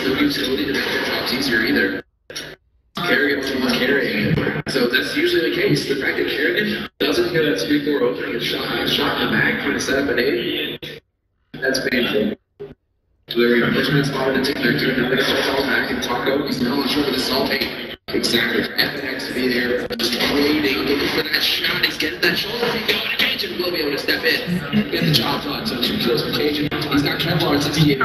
no utility to make their jobs easier either. Carry up someone carrying it. So that's usually the case. The fact that Kerrigan doesn't hear that speed door opening and shot in the back trying to set up an aid, that's painful. They're pushing that spot and taking their turn and they fall back and Taco, he's not sure what this is all taking. Exactly. FNX to be there, just waiting, looking for that shot. He's getting that shoulder. He's going to Cajun. Will be able to step in. Get the job done. So 2 kills for Cajun. He's got Kevlar at 68.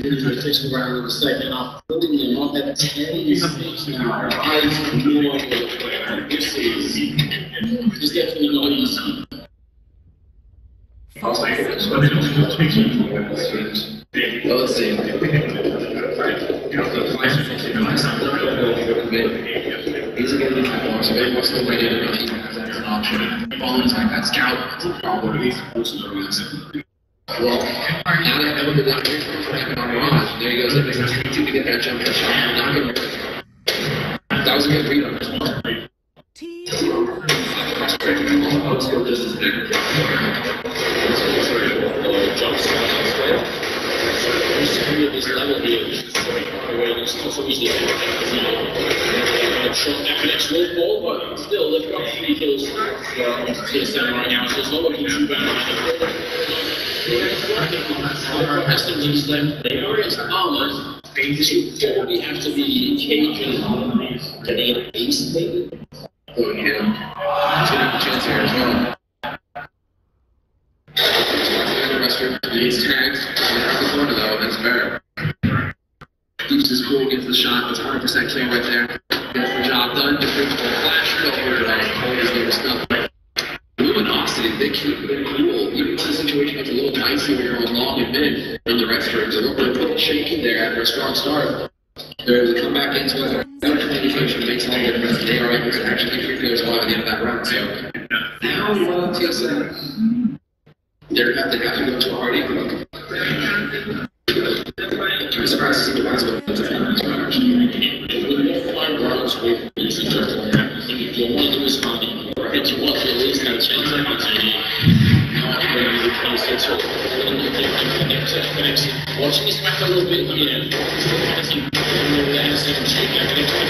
It takes a while in the second off. Putting them up at 10 mistakes now. I have no idea what this is. It's definitely not easy. Well, let's see. He's going to be Kevlar, so maybe wants to wait in and he has that as an option. Following attack, that scout is probably well, now that Evan did not hear from Kevin on Mirage, there he goes, it makes sense to get that jump shot. Not going to work. That was a good read on this one. This is big. Jumps this level here is not so easy. FNX will fall, but still, they've got 3 kills to the center right now, so it's not looking too bad. They are as armors. This would probably have to be Cajun getting an ace, maybe? Oh, yeah. Chance here as well. He's tagged. Out the corner though, that's fair. Keeps his cool, gets the shot, it's 100% clear right there. Gets the job done, just brings the flash over it. Always give stuff. Luminosity, they keep it cool. Even if the situation gets a little dicey when you're on long and mid in the restrooms. They're looking a little shaky there after a strong start. They're able to come back into it. That communication makes all the difference. They are able to actually get 3 players alive at the end of that round. So now TSM, they have to go to a hard equal. I'm surprised to see the last one. If you want to do is money, and you want to at least have a chance at opportunity, watching this back a little bit here. I think there's a check. I think one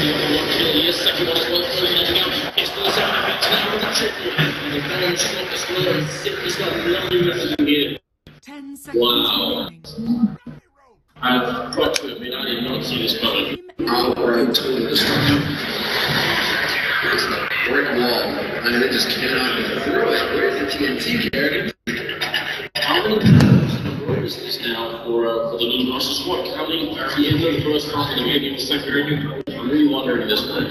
kill here, second one as well. It's the now with the triple, and the ball shot as well. It's got nothing left to do here. 10 seconds. Wow. I've got to admit, I did not see this coming. Outright totally destructive. It's a brick wall, and they just cannot get through it. Where's the TNT, Kerrigan? How many times is this now for the new Roster squad? How many are the end of the first half of the game in the second? I'm really wondering this one.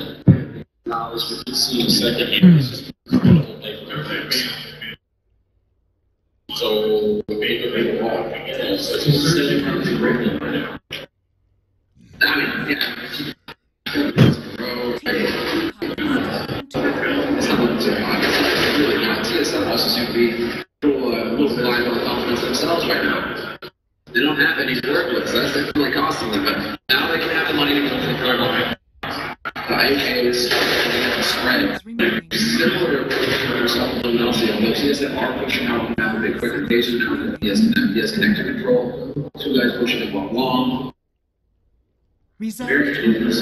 Now, as we can see in the second here, this is incredible play from FX. So, maybe wall. So, it's just setting up the great right now. I mean, yeah. Really not. TSM also seem to be a little blind on the confidence themselves right now. They don't have any to work with, so that's definitely costing them. But now they can have the money to go to the third line. The AKs and the spread. Similar to yourself and Luminosity, although TSM are pushing out and have a bit quicker paces now. He has connected control. 2 guys pushing it long. Very dangerous.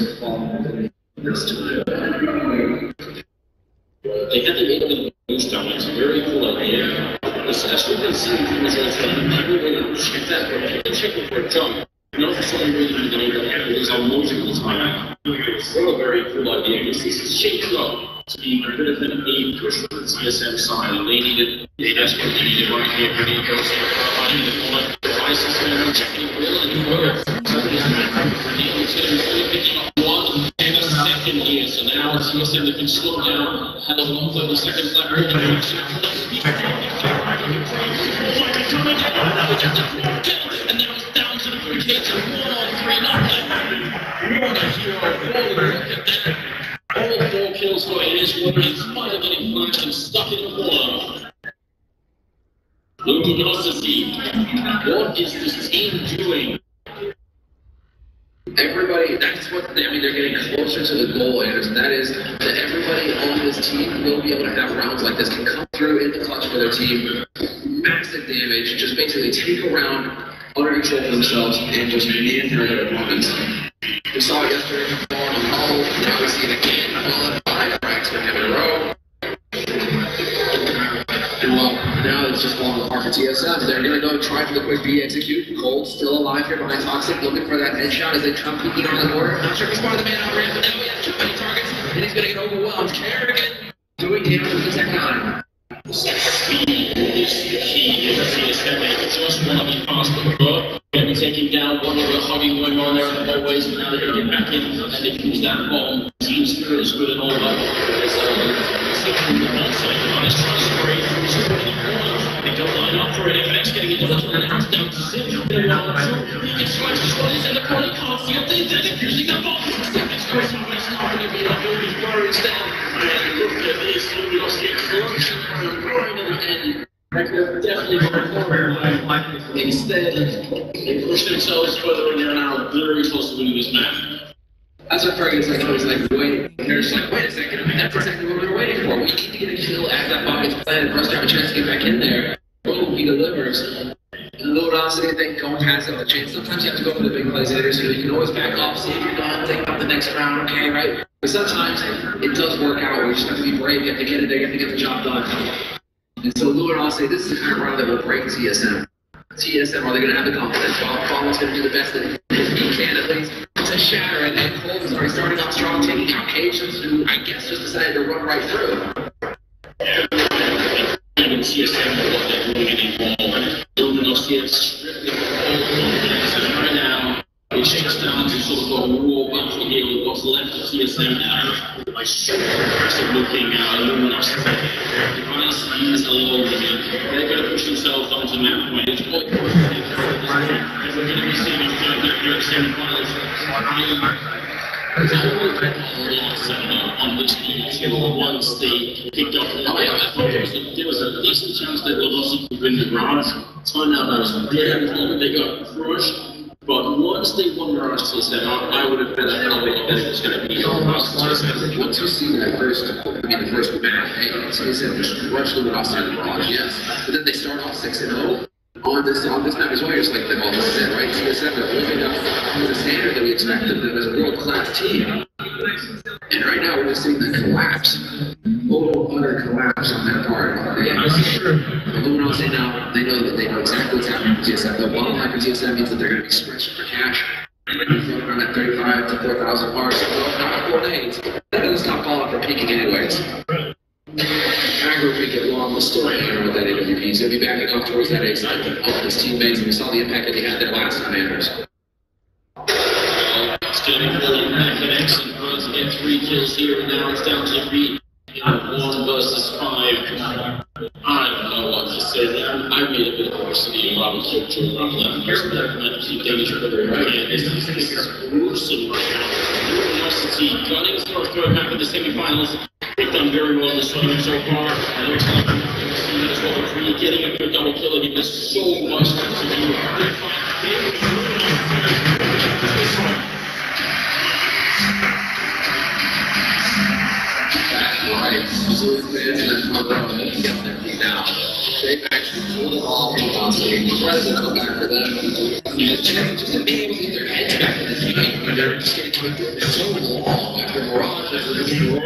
They had the ability to boost down. It's a very cool idea. As we've been seeing from the results, people really check that. People check it for a jump. Not for someone really doing it. These are multiple times. It's still a very cool idea. This is shaped up to be a bit of an aid push for the TSM side. And they needed, they desperately needed right here. When he goes in the corner, devices and checking for it. Somebody's really picking up 1 and a second here. So now TSM they can slow down. Had a 1 30-second left. And now it's down to the briefcase and 1-on-3 all 4 kills for Ace Water. He's finally getting flashed and stuck in the corner. Luminosity, what is this team doing? everybody, that's what, I mean, they're getting closer to the goal, and that is that everybody on this team will be able to have rounds like this, can come through in the clutch for their team, massive damage, just basically take a round under control of themselves, and just manhandle their opponents. We saw it yesterday on the hall, now we see it again, all 5 racks with him in a row. And well, now it's just falling apart for TSM. They're going to go try for the quick B execute. Cold still alive here behind Toxic, looking for that headshot as they come peeking on the border. Not sure if he's part of the man out ramp, but now he has too many targets, and he's going to get overwhelmed. Kerrigan doing damage with the tech on. Speed is the key. You see TSM, they just want to be past the curve. Getting taken down, one of the hugging going on there in the hallways, but now they're going to get back in, and they can use that bomb. Team spirit is good and all that. They don't line up for it. FX getting into the corner, it's down to 6. They're down to 2. He gets sliced as well. He's in the corner, can't see it. They're defusing the bomb. FX goes on, it's not going to be enough. He's buried down. And look at this. We lost the explosion. And definitely going forward. Instead, they push themselves further and they're now very close to winning this match. That's what Ferguson's like, always like, wait. They're just like, wait a second, that's exactly what we were waiting for. We need to get a kill as that bot gets planted for us to have a chance to get back in there. Boom, he delivers. And Luminosity, I think, going past it, the chance. Sometimes you have to go for the big plays later, so you can always back off, see if you're done, take up the next round, okay, right? But sometimes it does work out. We just have to be brave. You have to get it there, you have to get the job done. And so Luminosity, this is the kind of round that will break TSM. TSM, are they going to have the confidence? Fallon's going to do the best that he can, at least, to shatter it. And Cold is already starting off strong, taking out Cajuns, who I guess just decided to run right through. Even TSM, what they're doing anymore. Luminosity is stripping right now. It's just down to sort of a raw battle here with what's left of TSM now. Like super aggressive looking Luminosity. Device is alone again. They're going to push themselves onto the map point. It's all we're going to be seeing their semi-finals. On this team once they picked up. I thought there was a decent chance that Luminosity could win the round. Turned out that was very they got crushed. But once they won the round TSM, I would have been that it was going to be once you see that first, the first match, TSM just rushed Luminosity in the garage, yes. But then they start off 6-0 on this map as well. It's like they've all said, right? TSM are living up to the standard that we expected them as a world-class team. And right now we're just seeing the collapse. Total utter collapse on that part. Luminosity now, they know exactly what's happening with TSM. The bottom line for TSM means that they're going to be stretching for cash. Around that 35 to 4,000 mark. So not 4 days. That doesn't stop Fallout from peaking anyways. Aggro peak at long was still hanging with that AWP. He's going to be backing up towards that excitement of his teammates. And we saw the impact that he had there last time, Anders. Still pulling back an excellent run to get 3 kills here, and now it's down to 3. 1 versus 5. I don't know what to say. I made a bit of varsity and Robin Kilcher around that person that might keep danger for the right hand. This is gruesome right now. Luminosity gunning starts going back to the semifinals. They've done very well in this tournament so far. It looks like as well for getting a good double kill. It gives so much to do. Right, so now they've actually pulled it off in Luminosity. Incredible comeback for them. Just to be able to get their heads back in the game. They're just getting kicked in so long after Mirage, after the game. The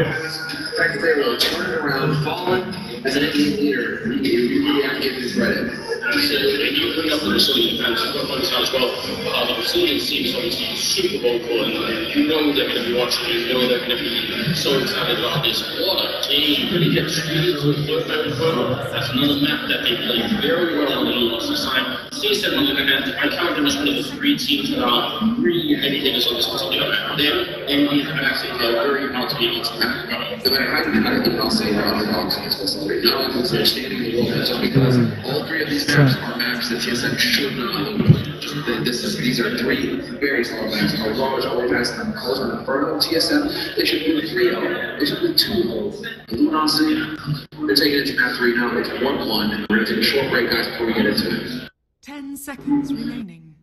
fact that they were turning around, falling as an NBA leader, you really have to give his credit. Absolutely, and you bring up the Brazilian fans as well. The Brazilian teams obviously super vocal, and you know they're going to be watching, you know they're going to be so excited about this. What a game! Really get treated to the third. That's another map that they play very well on the Luminosity side. CSM on the other hand, I count them as one of the 3 teams that are really anything on this particular map. They're enemy and actually they're very hard to be able to map. No matter how you cut it, I'll say they're underdogs in this specific. Not only because they're standing in the world, just because all 3 of these maps are maps that TSM should not lose. These are 3 very solid maps. Mirage, Overpass, and Calls on Inferno. TSM, they should win 3-0. They should win 2-0. Luminosity, they're taking it to map 3 now. They can 1-1. And we're going to take a short break, guys, before we get into it. 10 seconds remaining.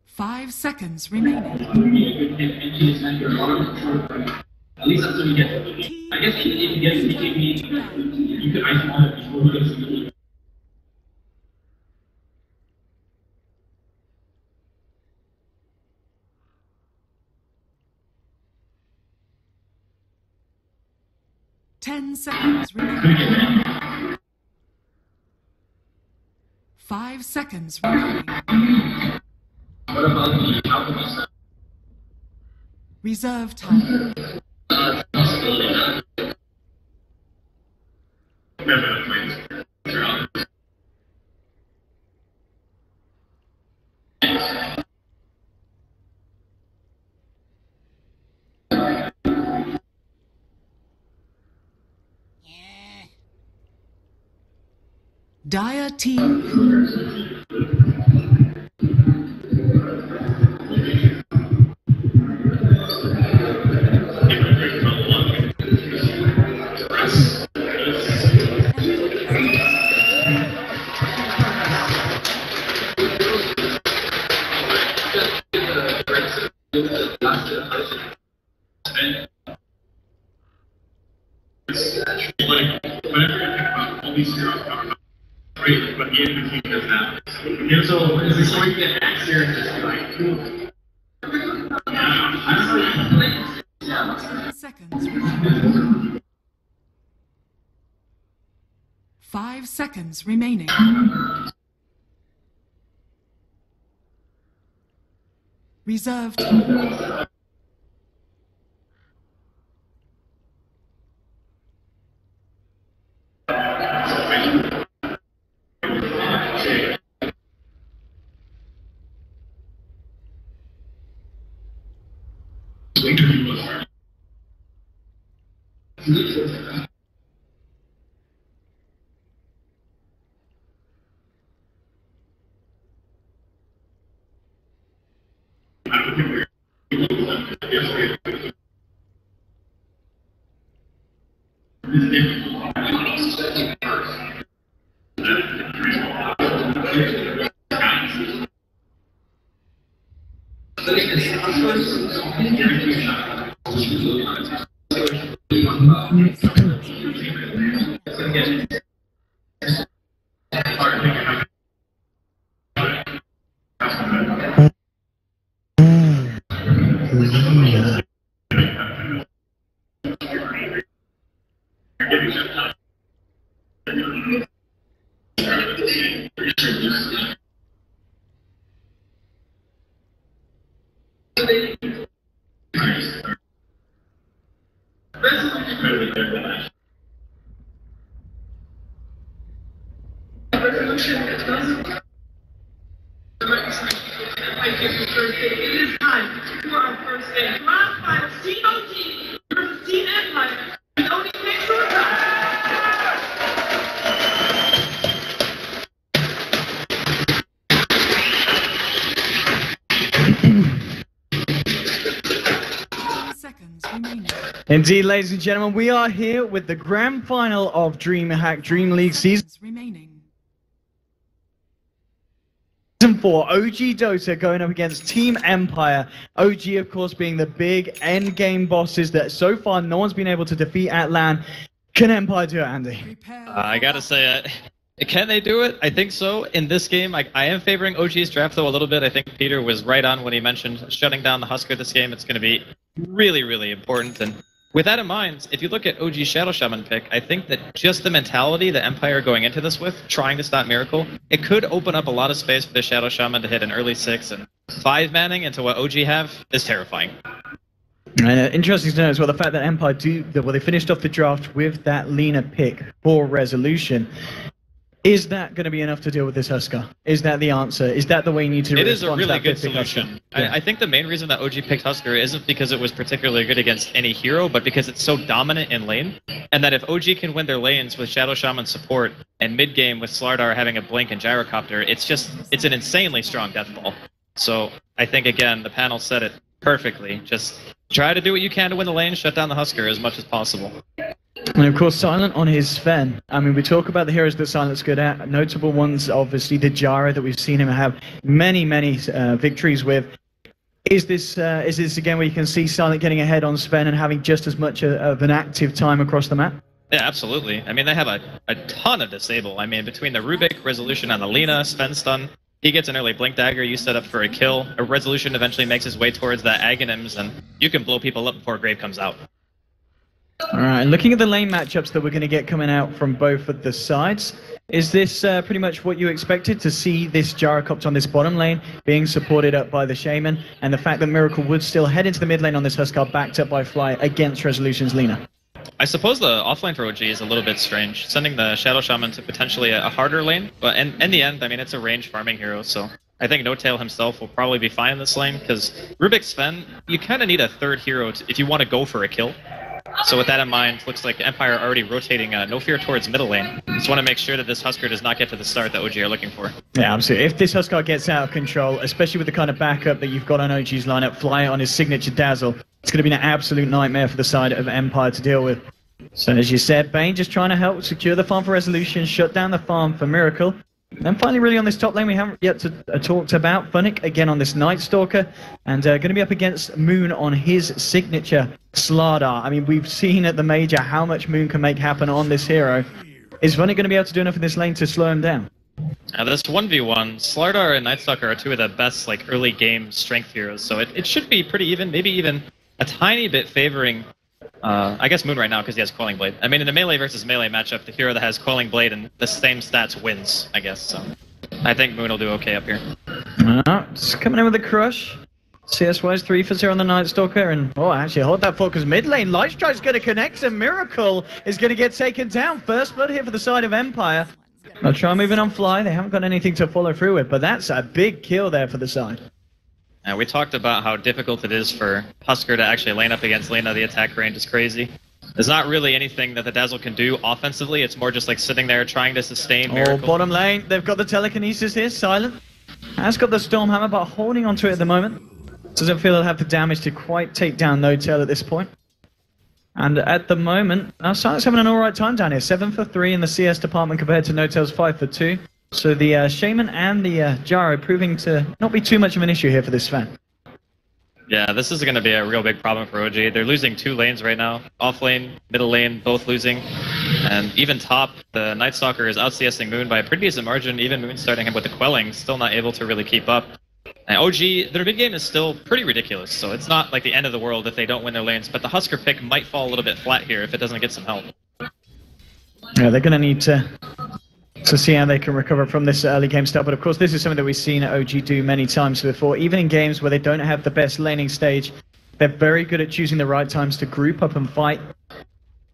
5 seconds remaining. At least that's what you get. I guess if you get it, you could ice on it before you get to 10 seconds remaining. 5 seconds remaining. What about the alchemist? Reserve time. Dire team. But the end of the team does that. And so, is this going to get back here and just like, 10 seconds remaining. 5 seconds remaining. Reserve time. It is time for our first day. Grand final COG versus Team Empire. It only takes short time. Indeed, ladies and gentlemen, we are here with the grand final of DreamLeague Season remaining. 4, OG Dota going up against Team Empire. OG, of course, being the big end game bosses that so far no one's been able to defeat at LAN. Can Empire do it, Andy? I gotta say, can they do it? I think so. In this game, I am favoring OG's draft, though, a little bit. I think Peter was right on when he mentioned shutting down the Husker this game. It's going to be really, really important. And with that in mind, if you look at OG's Shadow Shaman pick, I think that just the mentality that Empire are going into this with, trying to stop Miracle, it could open up a lot of space for the Shadow Shaman to hit an early 6, and 5-manning into what OG have is terrifying. Interesting to know as well the fact that Empire they finished off the draft with that Lena pick for Resolution. Is that going to be enough to deal with this Husker? Is that the answer? Is that the way you need to It is a respond to really that good pick solution. Yeah. I think the main reason that OG picked Husker isn't because it was particularly good against any hero, but because it's so dominant in lane, and that if OG can win their lanes with Shadow Shaman support and mid-game with Slardar having a blink and gyrocopter, it's an insanely strong death ball. So I think, again, the panel said it perfectly. Just try to do what you can to win the lane, shut down the Husker as much as possible. And of course, Silent on his Sven. I mean, we talk about the heroes that Silent's good at. Notable ones, obviously, the Jara that we've seen him have many victories with. Is this again where you can see Silent getting ahead on Sven and having just as much of an active time across the map? Yeah, absolutely. I mean, they have a ton of disable. I mean, between the Rubik, Resolution, and the Lina, Sven stun, he gets an early Blink Dagger, you set up for a kill. A Resolution eventually makes his way towards that Aghanims, and you can blow people up before Grave comes out. Alright, looking at the lane matchups that we're going to get coming out from both of the sides, is this pretty much what you expected to see this Gyrocopter on this bottom lane being supported up by the Shaman, and the fact that Miracle would still head into the mid lane on this Huskar backed up by Fly against Resolution's Lina? I suppose the offlane for OG is a little bit strange, sending the Shadow Shaman to potentially a harder lane, but in the end, I mean, it's a range farming hero, so I think No-Tail himself will probably be fine in this lane, because Rubik Sven, you kind of need a third hero if you want to go for a kill. So with that in mind, looks like Empire already rotating No Fear towards middle lane. Just want to make sure that this Huskar does not get to the start that OG are looking for. Yeah, absolutely. If this Huskar gets out of control, especially with the kind of backup that you've got on OG's lineup, Fly on his signature Dazzle, it's going to be an absolute nightmare for the side of Empire to deal with. So as you said, Bane just trying to help secure the farm for Resolution, shut down the farm for Miracle. And then finally, really on this top lane, we haven't yet talked about Funnick again on this Night Stalker, and going to be up against Moon on his signature Slardar. I mean, we've seen at the major how much Moon can make happen on this hero. Is Funnick going to be able to do enough in this lane to slow him down? Now this 1v1, Slardar and Night Stalker are two of the best early game strength heroes, so it should be pretty even, maybe even a tiny bit favoring I guess Moon right now because he has Coiling Blade. I mean, in a melee versus melee matchup, the hero that has Coiling Blade and the same stats wins, I guess. So I think Moon will do okay up here. It's coming in with a crush. CS-wise, 3 for 0 on the Night Stalker, and actually hold that for because mid lane Lightstrike's going to connect, and Miracle is going to get taken down. First blood here for the side of Empire. They'll try moving on Fly. They haven't got anything to follow through with, but that's a big kill there for the side. And we talked about how difficult it is for Huskar to actually lane up against Lina. The attack range is crazy. There's not really anything that the Dazzle can do offensively. It's more just sitting there trying to sustain Miracle. Bottom lane, they've got the telekinesis here. Silent has got the Stormhammer, but holding onto it at the moment. Doesn't feel he'll have the damage to quite take down No-Tail at this point. And at the moment, Silent's having an alright time down here. 7 for 3 in the CS department compared to No-Tail's 5 for 2. So the Shaman and the Gyro proving to not be too much of an issue here for this Sven. Yeah, this is going to be a real big problem for OG. They're losing 2 lanes right now. Off lane, middle lane, both losing. And even top, the Night Stalker is out-CSing Moon by a pretty decent margin. Even Moon starting him with the Quelling, still not able to really keep up. And OG, their mid game is still pretty ridiculous, so it's not the end of the world if they don't win their lanes, but the Huskar pick might fall a little bit flat here if it doesn't get some help. Yeah, they're going to need to see how they can recover from this early game start. But of course, this is something that we've seen OG do many times before. Even in games where they don't have the best laning stage, they're very good at choosing the right times to group up and fight.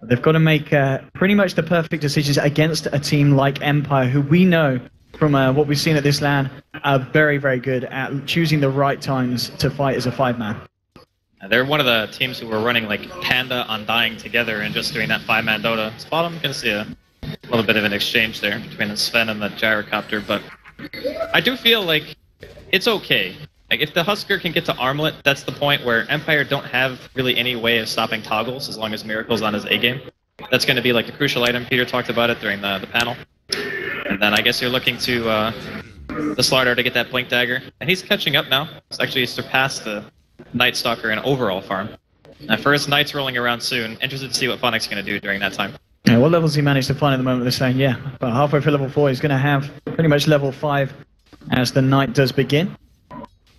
They've got to make pretty much the perfect decisions against a team like Empire, who we know from what we've seen at this LAN are very, very good at choosing the right times to fight as a 5-man. They're one of the teams who were running Panda Undying together and just doing that 5-man Dota. This bottom, you can see a little bit of an exchange there between the Sven and the Gyrocopter, but I do feel like it's okay. If the Huskar can get to Armlet, that's the point where Empire don't have really any way of stopping toggles as long as Miracle's on his A-game. That's going to be a crucial item. Peter talked about it during the panel. And then I guess you're looking to the Slardar to get that Blink Dagger. And he's catching up now. He's actually surpassed the Night Stalker in overall farm. First Knight's rolling around soon. Interested to see what Funnick's going to do during that time. Yeah, what levels he managed to find at the moment, they're saying, yeah, about halfway for level 4, he's going to have pretty much level 5 as the night does begin.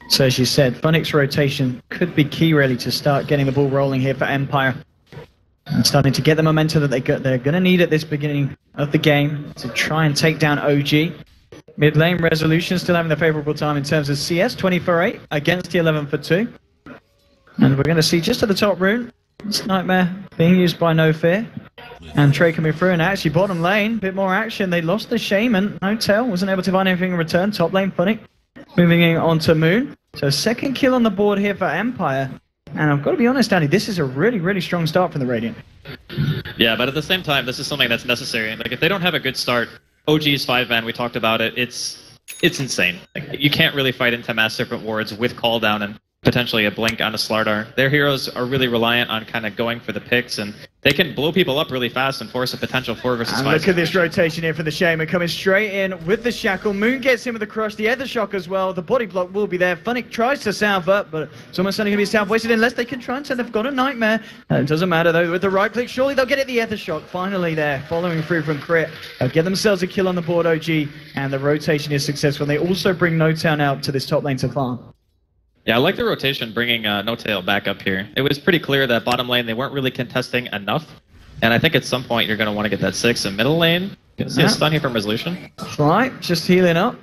So as you said, Funnick's rotation could be key really to start getting the ball rolling here for Empire. And starting to get the momentum that they're going to need at this beginning of the game to try and take down OG. Mid lane Resolution still having the favourable time in terms of CS, 20 for 8 against the 11 for 2. And we're going to see just at the top rune, this Nightmare being used by No Fear. And Trey coming through, and actually bottom lane, bit more action. They lost the Shaman. No-Tail wasn't able to find anything in return. Top lane Funnick moving in onto Moon. So second kill on the board here for Empire. And I've got to be honest, Danny, this is a really, really strong start from the Radiant. Yeah, but at the same time, this is something that's necessary. If they don't have a good start, OG's 5-man, we talked about it, it's insane. You can't really fight into Mass Serpent Wards with Call Down, and potentially a blink on a Slardar. Their heroes are really reliant on kind of going for the picks, and they can blow people up really fast and force a potential 4 versus 5. And look at this rotation here for the Shaman coming straight in with the Shackle. Moon gets him with the crush, the Ether Shock as well. The body block will be there. Funnick tries to salve up, but it's almost certainly going to be salve wasted unless they can try and say they've got a Nightmare. It doesn't matter though, with the right click, surely they'll get it. The Ether Shock finally there, following through from Crit. They'll get themselves a kill on the board, OG, and the rotation is successful. They also bring No Town out to this top lane to farm. Yeah, I like the rotation bringing No Tail back up here. It was pretty clear that bottom lane they weren't really contesting enough, and I think at some point you're going to want to get that 6 in middle lane. You see a stun here from Resolution. That's right, just healing up.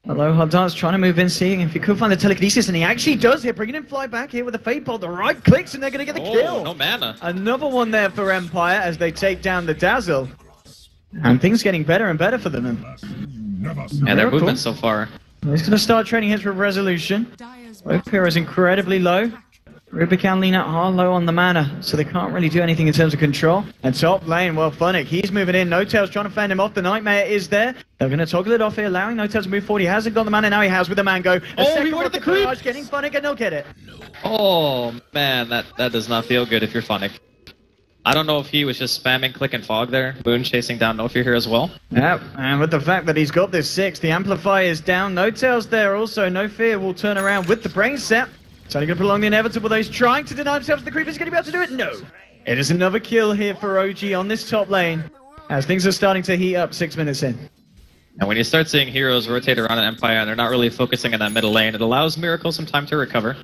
Hello, Hot Dance trying to move in, seeing if he could find the telekinesis, and he actually does here, bringing him fly back here with the Fade Bolt. The right clicks, and they're going to get the kill. No mana. Another one there for Empire as they take down the Dazzle. And things getting better and better for them. And their movement so far. He's going to start trading hits with Resolution. Both heroes incredibly low. Rubik and Lina are low on the mana, so they can't really do anything in terms of control. And top lane, well, Funnick, he's moving in. No Tail's trying to fend him off. The Nightmare is there. They're going to toggle it off here, allowing No Tail to move forward. He hasn't got the mana, now he has with the Mango. He wanted the creep! Getting Funnick, and they'll get it. Oh, man, that does not feel good if you're Funnick. I don't know if he was just spamming Click and Fog there. Moon chasing down No Fear here as well. Yep, and with the fact that he's got this 6, the Amplify is down. No Tail's there also. No Fear will turn around with the Brain Set. It's only going to prolong the inevitable, though. He's trying to deny himself. The creep is going to be able to do it. No. It is another kill here for OG on this top lane as things are starting to heat up 6 minutes in. And when you start seeing heroes rotate around an Empire and they're not really focusing on that middle lane, it allows Miracle some time to recover.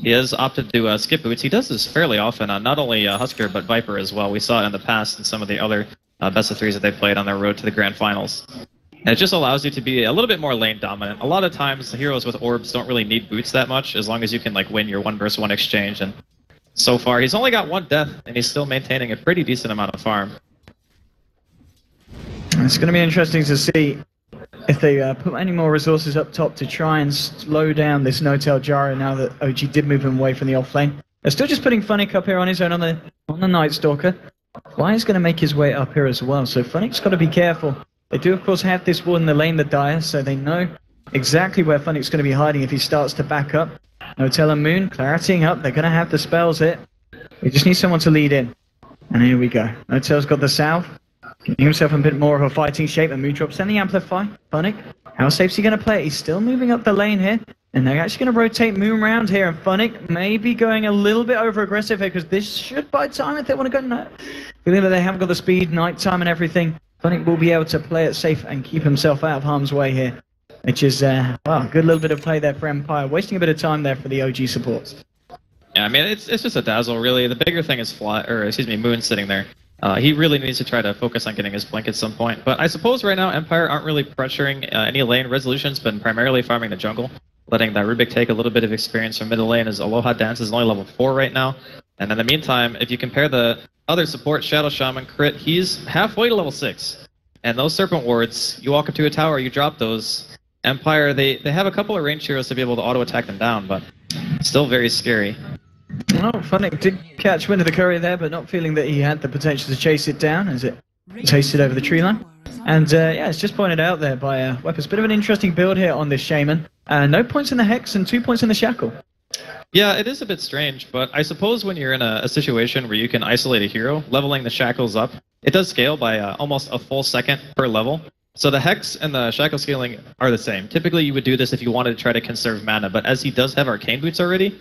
He has opted to skip boots. He does this fairly often on not only Husker, but Viper as well. We saw it in the past in some of the other best of 3s that they played on their road to the Grand Finals. And it just allows you to be a little bit more lane dominant. A lot of times, the heroes with orbs don't really need boots that much, as long as you can like win your 1 versus 1 exchange. And so far, he's only got 1 death, and he's still maintaining a pretty decent amount of farm. It's going to be interesting to see if they put any more resources up top to try and slow down this No Tail Jara now that OG did move him away from the off lane. They're still just putting Funnick up here on his own on the Night Stalker. Fly is going to make his way up here as well, so Funnick's got to be careful. They do, of course, have this ward in the lane, the Dire, so they know exactly where Funnick's going to be hiding if he starts to back up. No Tail and Moon, claritying up. They're going to have the spells hit. We just need someone to lead in. And here we go. No Tail's got the Salve. Getting himself a bit more of a fighting shape, and Moon drops in the Amplify. Funnick, how safe's he going to play it? He's still moving up the lane here. And they're actually going to rotate Moon round here, and Funnick may be going a little bit over-aggressive here, because this should buy time if they want to go. No. Feeling that they haven't got the speed, nighttime and everything. Funnick will be able to play it safe and keep himself out of harm's way here. Which is, well, a good little bit of play there for Empire. Wasting a bit of time there for the OG supports. Yeah, I mean, it's just a Dazzle, really. The bigger thing is Moon sitting there. He really needs to try to focus on getting his blink at some point. But I suppose right now Empire aren't really pressuring any lane. Resolution's been primarily farming the jungle, letting that Rubik take a little bit of experience from middle lane, as Aloha Dance is only level 4 right now. And in the meantime, if you compare the other support, Shadow Shaman, Crit, he's halfway to level 6. And those Serpent Wards, you walk up to a tower, you drop those. Empire, they have a couple of ranged heroes to be able to auto-attack them down, but still very scary. Well, Funnick did catch wind of the courier there, but not feeling that he had the potential to chase it down as it chased it over the tree line. And yeah, it's just pointed out there by Weapons. Bit of an interesting build here on this Shaman. No points in the Hex and 2 points in the Shackle. Yeah, it is a bit strange, but I suppose when you're in a situation where you can isolate a hero, leveling the Shackles up, it does scale by almost a full second per level. So the Hex and the Shackle scaling are the same. Typically you would do this if you wanted to try to conserve mana, but as he does have Arcane Boots already,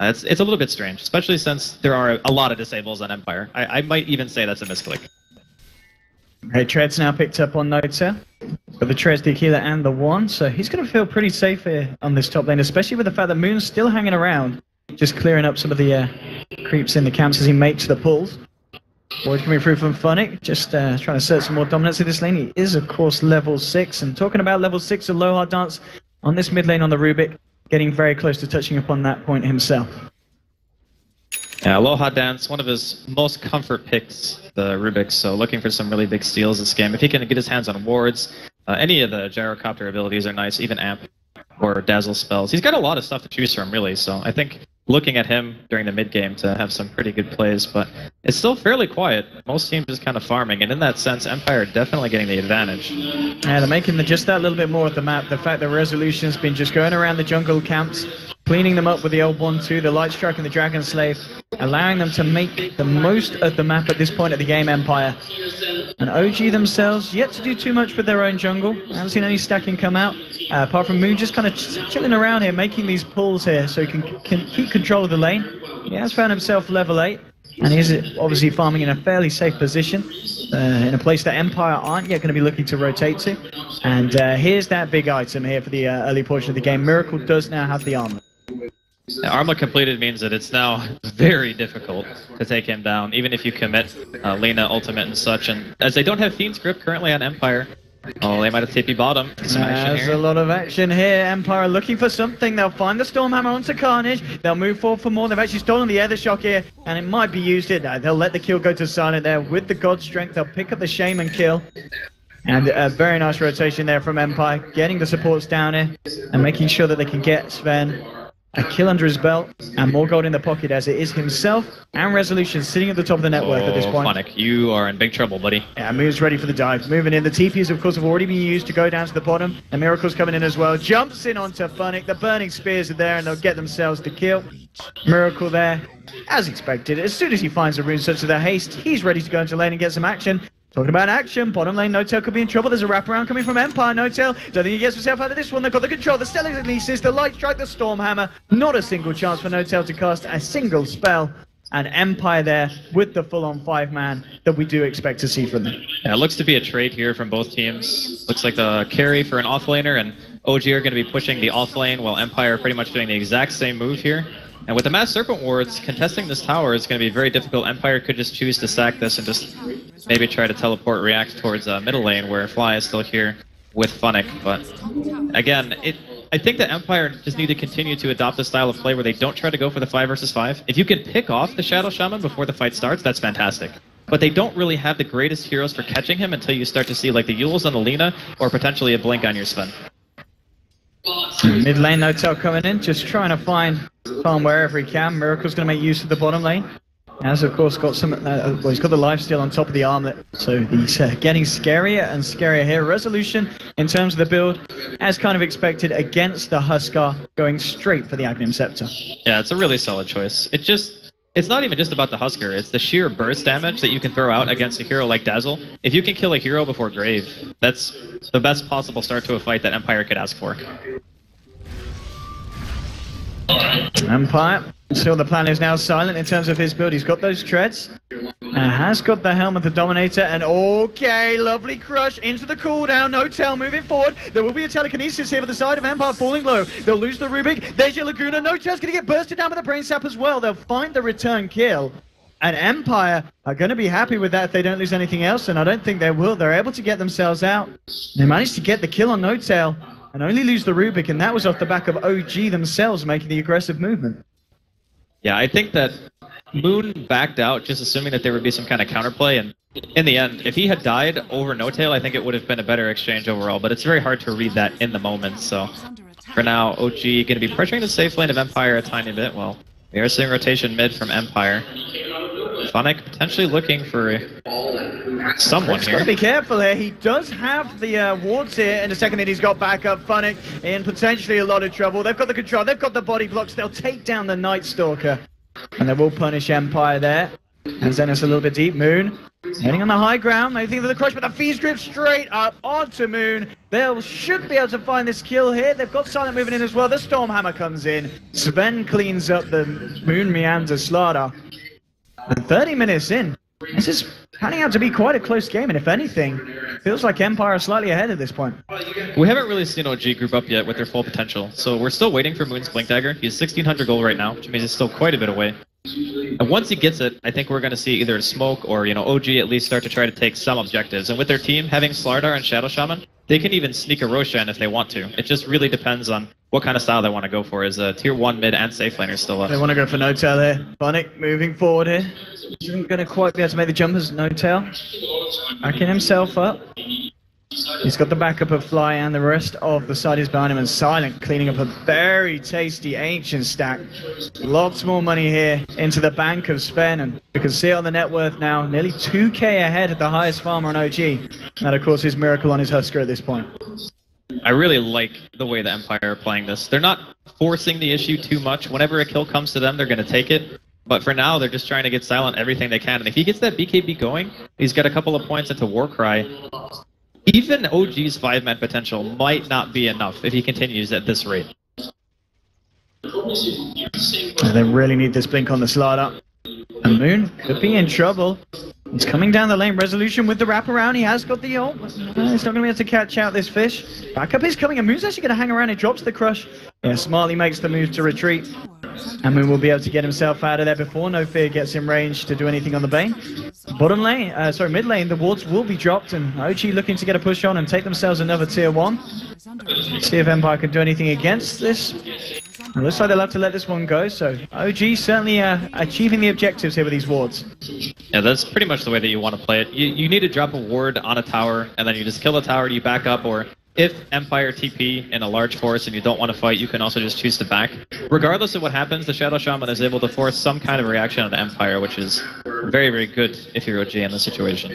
it's a little bit strange, especially since there are a lot of disables on Empire. I might even say that's a misclick. Okay, Tread's now picked up on No Tail. Got the Treads, the Aquila, and the Wand, so he's going to feel pretty safe here on this top lane, especially with the fact that Moon's still hanging around, just clearing up some of the creeps in the camps as he makes the pulls. Void coming through from Funnick, just trying to assert some more dominance in this lane. He is, of course, level 6, and talking about level 6, Aloha Dance on this mid lane on the Rubik, getting very close to touching upon that point himself. Yeah, Aloha Dance, one of his most comfort picks, the Rubik, so looking for some really big steals this game. If he can get his hands on wards, any of the gyrocopter abilities are nice, even Amp or Dazzle spells. He's got a lot of stuff to choose from, really, so I think looking at him during the mid-game to have some pretty good plays, but it's still fairly quiet. Most teams just kind of farming, and in that sense, Empire definitely getting the advantage. Yeah, they're making just that little bit more of the map. The fact that Resolution's been just going around the jungle camps, cleaning them up with the old 1-2, the Light Strike and the Dragon Slave, allowing them to make the most of the map at this point of the game, Empire. And OG themselves, yet to do too much with their own jungle. I haven't seen any stacking come out, apart from Moon just kind of chilling around here, making these pulls here so he can keep control of the lane. He has found himself level 8, and he's obviously farming in a fairly safe position, in a place that Empire aren't yet going to be looking to rotate to. And here's that big item here for the early portion of the game. Miracle does now have the armor. Armor completed means that it's now very difficult to take him down, even if you commit Lena ultimate and such. And as they don't have Fiend's Grip currently on Empire, oh, they might have TP bottom. There's a lot of action here. Empire looking for something. They'll find the Stormhammer onto Carnage. They'll move forward for more. They've actually stolen the Ether Shock here, and it might be used here. They'll let the kill go to Silent there with the God Strength. They'll pick up the Shaman kill. And a very nice rotation there from Empire, getting the supports down here and making sure that they can get Sven a kill under his belt and more gold in the pocket, as it is himself and Resolution sitting at the top of the network at this point. Funnick, you are in big trouble, buddy. Yeah, Moon's ready for the dive. Moving in. The TPs, of course, have already been used to go down to the bottom. And Miracle's coming in as well. Jumps in onto Funnick. The Burning Spears are there, and they'll get themselves the kill. Miracle there, as expected. As soon as he finds a rune such as the haste, he's ready to go into lane and get some action. Talking about action, bottom lane, No-Tail could be in trouble. There's a wraparound coming from Empire. No-Tail, don't think he gets himself out of this one. They've got the control, the Telekinesis, the Light Strike, the Stormhammer. Not a single chance for No-Tail to cast a single spell. And Empire there with the full-on 5-man that we do expect to see from them. Yeah, it looks to be a trade here from both teams. Looks like the carry for an offlaner, and OG are going to be pushing the offlane, while Empire are pretty much doing the exact same move here. And with the Mass Serpent Wards, contesting this tower is going to be very difficult. Empire could just choose to sack this and just maybe try to teleport React towards middle lane, where Fly is still here with Funnick. But again, I think that Empire just need to continue to adopt a style of play where they don't try to go for the 5 versus 5. If you can pick off the Shadow Shaman before the fight starts, that's fantastic. But they don't really have the greatest heroes for catching him until you start to see like the Yules on the Lina, or potentially a Blink on your Sven. Mid lane, No-Tail coming in, just trying to find farm wherever he can. Miracle's going to make use of the bottom lane. Has, of course, got some... well, he's got the lifesteal on top of the armlet, so he's getting scarier and scarier here. Resolution, in terms of the build, as kind of expected, against the Huskar, going straight for the Aghanim Scepter. Yeah, it's a really solid choice. It's not even just about the Huskar, it's the sheer burst damage that you can throw out against a hero like Dazzle. If you can kill a hero before Grave, that's the best possible start to a fight that Empire could ask for. Empire, still the plan is now Silent in terms of his build. He's got those treads, has got the Helm of the Dominator, and okay, lovely crush into the cooldown. No-Tail moving forward. There will be a telekinesis here for the side of Empire, falling low. They'll lose the Rubik. There's your Laguna. No-Tail's going to get bursted down with the Brain Sap as well. They'll find the return kill. And Empire are going to be happy with that if they don't lose anything else, and I don't think they will. They're able to get themselves out. They managed to get the kill on No-Tail and only lose the Rubik, and that was off the back of OG themselves making the aggressive movement. Yeah, I think that Moon backed out just assuming that there would be some kind of counterplay, and in the end, if he had died over No-Tail, I think it would have been a better exchange overall, but it's very hard to read that in the moment, so for now, OG going to be pressuring the safe lane of Empire a tiny bit. Well, we are seeing rotation mid from Empire. Funnick potentially looking for someone here. Gotta be careful here. He does have the wards here, and the second that he's got back up, Funnick in potentially a lot of trouble. They've got the control, they've got the body blocks, they'll take down the Night Stalker, and they will punish Empire there. And Zenith's a little bit deep. Moon heading on the high ground. They think of the crush, but the Fiend's Grip straight up onto Moon. They should be able to find this kill here. They've got Silent moving in as well. The Stormhammer comes in. Sven cleans up the Moon Meander Slaughter. And 30 minutes in, this is panning out to be quite a close game, and if anything, feels like Empire are slightly ahead at this point. We haven't really seen OG group up yet with their full potential, so we're still waiting for Moon's Blink Dagger. He's 1600 gold right now, which means it's still quite a bit away. And once he gets it, I think we're going to see either a smoke or, OG at least start to try to take some objectives. And with their team having Slardar and Shadow Shaman, they can even sneak a Roshan if they want to. It just really depends on what kind of style they want to go for. Is a tier 1 mid and safe laner still up? They want to go for No-Tail here. Funnick moving forward here. Isn't going to quite be able to make the jump as No-Tail. Backing himself up. He's got the backup of Fly, and the rest of the side is behind him, and Silent cleaning up a very tasty ancient stack. Lots more money here into the bank of Sven, and you can see it on the net worth now, nearly 2k ahead of the highest farmer on OG. And that, of course, is Miracle on his Huskar at this point. I really like the way the Empire are playing this. They're not forcing the issue too much. Whenever a kill comes to them, they're going to take it. But for now, they're just trying to get silent everything they can. And if he gets that BKB going, he's got a couple of points into Warcry. Even OG's 5-man potential might not be enough if he continues at this rate. They really need this blink on the slider. And Moon could be in trouble. He's coming down the lane. Resolution with the wraparound. He has got the ult. He's not going to be able to catch out this fish. Backup is coming, and Moon's actually going to hang around. He drops the crush. Yeah, smartly makes the move to retreat. And Moon will be able to get himself out of there before No Fear gets in range to do anything on the Bane. Bottom lane, mid lane, the wards will be dropped, and OG looking to get a push on and take themselves another tier 1. See if Empire can do anything against this. It looks like they'll have to let this one go, so OG certainly achieving the objectives here with these wards. Yeah, that's pretty much the way that you want to play it. You need to drop a ward on a tower, and then you just kill the tower, you back up, or if Empire TP in a large force and you don't want to fight, you can also just choose to back. Regardless of what happens, the Shadow Shaman is able to force some kind of reaction on the Empire, which is very, very good if you're OG in this situation.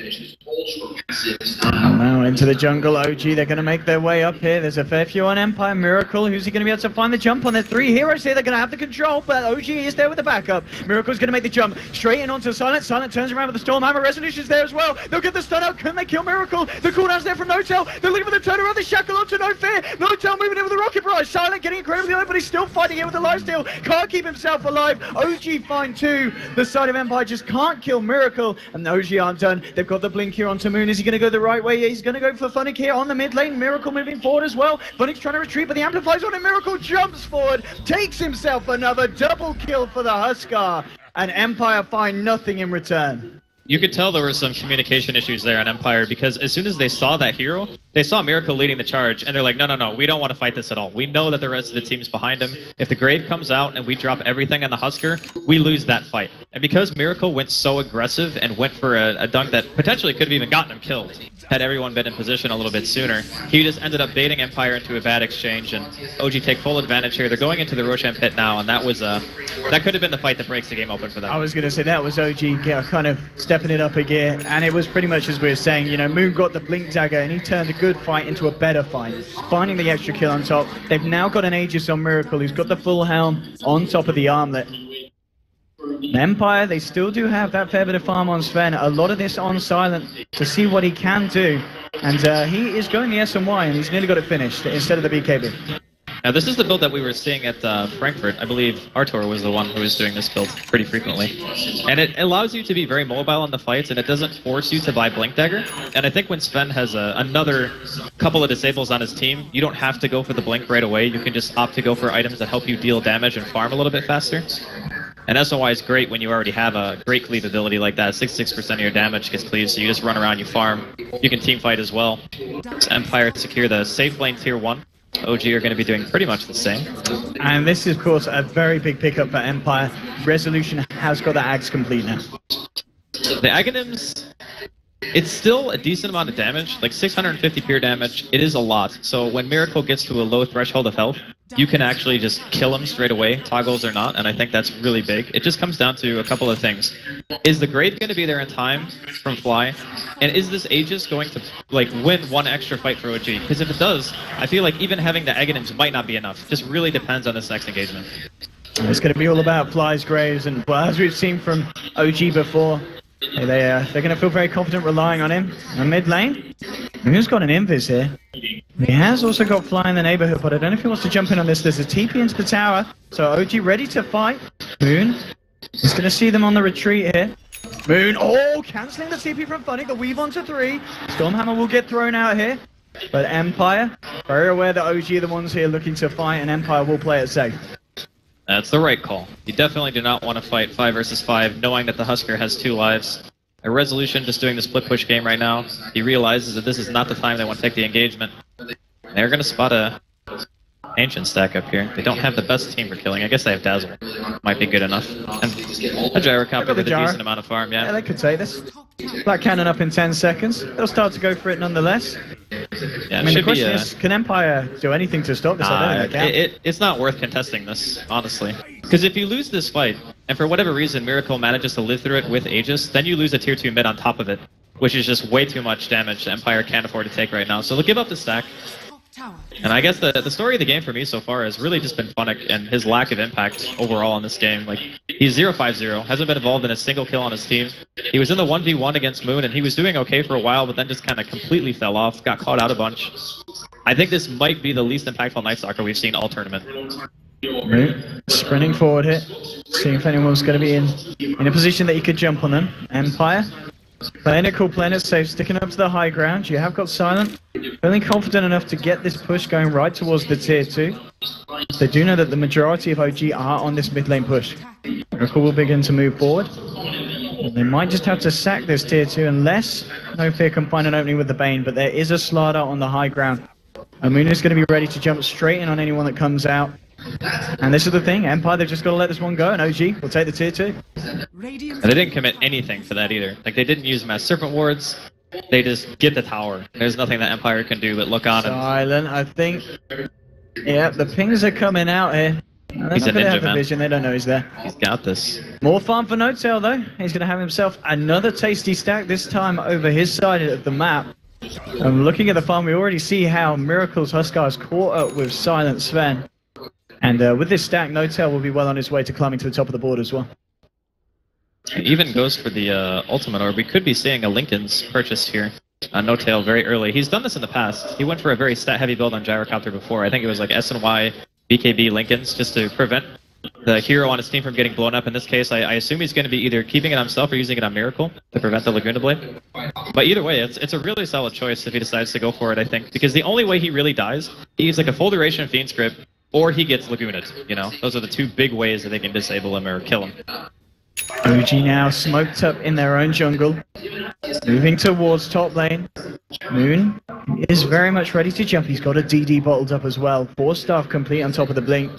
Now into the jungle, OG, they're going to make their way up here. There's a fair few on Empire. Miracle, who's he going to be able to find the jump on? There's 3 heroes here, they're going to have the control, but OG is there with the backup. Miracle's going to make the jump straight in onto Silent. Silent turns around with the Stormhammer. Resolution's there as well. They'll get the stun out. Can they kill Miracle? The cooldown's there from No-Tail. They're looking for the turnaround. The shackle onto No Fear. No-Tail moving in with the Rocket Barrage. Silent getting incredibly low, but he's still fighting it with the lifesteal. Can't keep himself alive. OG find 2. The side of Empire just can't kill Miracle, and OG aren't done. They've got the blink here onto Moon. Is he going to go the right way? Yeah, he's going to go for Funnick here on the mid lane. Miracle moving forward as well. Funnick's trying to retreat, but the Amplify's on him. Miracle jumps forward, takes himself another double kill for the Huskar, and Empire find nothing in return. You could tell there were some communication issues there on Empire, because as soon as they saw that hero, they saw Miracle leading the charge, and they're like, no, we don't want to fight this at all. We know that the rest of the team's behind him. If the Grave comes out and we drop everything on the Husker, we lose that fight. And because Miracle went so aggressive and went for a dunk that potentially could have even gotten him killed, had everyone been in position a little bit sooner, he just ended up baiting Empire into a bad exchange, and OG take full advantage here. They're going into the Roshan pit now, and that could have been the fight that breaks the game open for them. I was going to say that was OG kind of stepping it up a gear, and it was pretty much as we were saying, you know, Moon got the blink dagger and he turned a good fight into a better fight, finding the extra kill on top. They've now got an Aegis on Miracle, who's got the full helm on top of the armlet. Empire, they still do have that fair bit of farm on Sven, a lot of this on Silent to see what he can do, and he is going the SMY, and he's nearly got it finished instead of the BKB. Now, this is the build that we were seeing at Frankfurt. I believe Artur was the one who was doing this build pretty frequently. And it allows you to be very mobile in the fights, and it doesn't force you to buy Blink Dagger. And I think when Sven has another couple of disables on his team, you don't have to go for the Blink right away. You can just opt to go for items that help you deal damage and farm a little bit faster. And SOI is great when you already have a great cleave ability like that. 66% of your damage gets cleaved, so you just run around, you farm. You can team fight as well. So Empire secure the safe lane tier 1. OG are going to be doing pretty much the same. And this is, of course, a very big pickup for Empire. Resolution has got the Axe complete now. The Aghanims, it's still a decent amount of damage, like 650 pure damage. It is a lot. So when Miracle gets to a low threshold of health, you can actually just kill him straight away, toggles or not, and I think that's really big. It just comes down to a couple of things. Is the Grave going to be there in time from Fly? And is this Aegis going to win one extra fight for OG? Because if it does, I feel like even having the Aghanims might not be enough. Just really depends on this next engagement. It's going to be all about Fly's Graves, and well, as we've seen from OG before, they're going to feel very confident relying on him. On mid lane, who's got an Invis here? He has also got Fly in the neighborhood, but I don't know if he wants to jump in on this. There's a TP into the tower, so OG ready to fight. Moon is going to see them on the retreat here. Moon, cancelling the TP from Funny, the weave onto 3. Stormhammer will get thrown out here, but Empire, very aware that OG are the ones here looking to fight, and Empire will play it safe. That's the right call. You definitely do not want to fight 5 versus 5, knowing that the Husker has 2 lives. A Resolution just doing the split push game right now. He realizes that this is not the time they want to take the engagement. They're going to spot a Ancient stack up here. They don't have the best team for killing. I guess they have Dazzle. Might be good enough. And a Gyrocopter with a decent amount of farm, yeah. Yeah, they could take this. Black Cannon up in 10 seconds. They'll start to go for it nonetheless. Yeah, I mean, the question is, can Empire do anything to stop this? I don't think it's not worth contesting this, honestly. Because if you lose this fight, and for whatever reason Miracle manages to live through it with Aegis, then you lose a tier 2 mid on top of it, which is just way too much damage Empire can't afford to take right now. So they'll give up the stack. Tower. And I guess the story of the game for me so far has really just been Funnick and his lack of impact overall in this game. Like, he's 0-5-0, hasn't been involved in a single kill on his team. He was in the 1v1 against Moon, and he was doing okay for a while, but then just kind of completely fell off, got caught out a bunch. I think this might be the least impactful Night Stalker we've seen all tournament. Right. Sprinting forward here, seeing if anyone's going to be in a position that you could jump on them. Empire. Playing it cool, playing it safe, sticking up to the high ground. You have got Silent, feeling confident enough to get this push going right towards the tier 2. They do know that the majority of OG are on this mid lane push. Miracle will begin to move forward. They might just have to sack this tier 2 unless No Fear can find an opening with the Bane, but there is a Slardar on the high ground. Amuna is going to be ready to jump straight in on anyone that comes out. And this is the thing, Empire, they've just got to let this one go, and OG will take the tier 2. And they didn't commit anything for that either. Like, they didn't use Mass Serpent Wards, they just get the tower. There's nothing that Empire can do but look on and... Silent, I think. Yeah, the pings are coming out here. They're He's not a going to ninja, have the man. vision, they don't know he's there. He's got this. More farm for No-Tail though. He's going to have himself another tasty stack, this time over his side of the map. Looking at the farm, we already see how Miracle's Huskar is caught up with Silent Sven. And with this stack, No-Tail will be well on his way to climbing to the top of the board as well. He even goes for the ultimate orb. We could be seeing a Lincoln's purchased here on No-Tail very early. He's done this in the past. He went for a very stat-heavy build on Gyrocopter before. I think it was like SNY, BKB Lincolns, just to prevent the hero on his team from getting blown up. In this case, I assume he's going to be either keeping it on himself or using it on Miracle to prevent the Laguna Blade. But either way, it's a really solid choice if he decides to go for it, I think. Because the only way he really dies, he's like a full duration Fiend Script, or he gets Laguna'd, you know? Those are the two big ways that they can disable him or kill him. OG now smoked up in their own jungle. Moving towards top lane. Moon is very much ready to jump. He's got a DD bottled up as well. 4 staff complete on top of the Blink.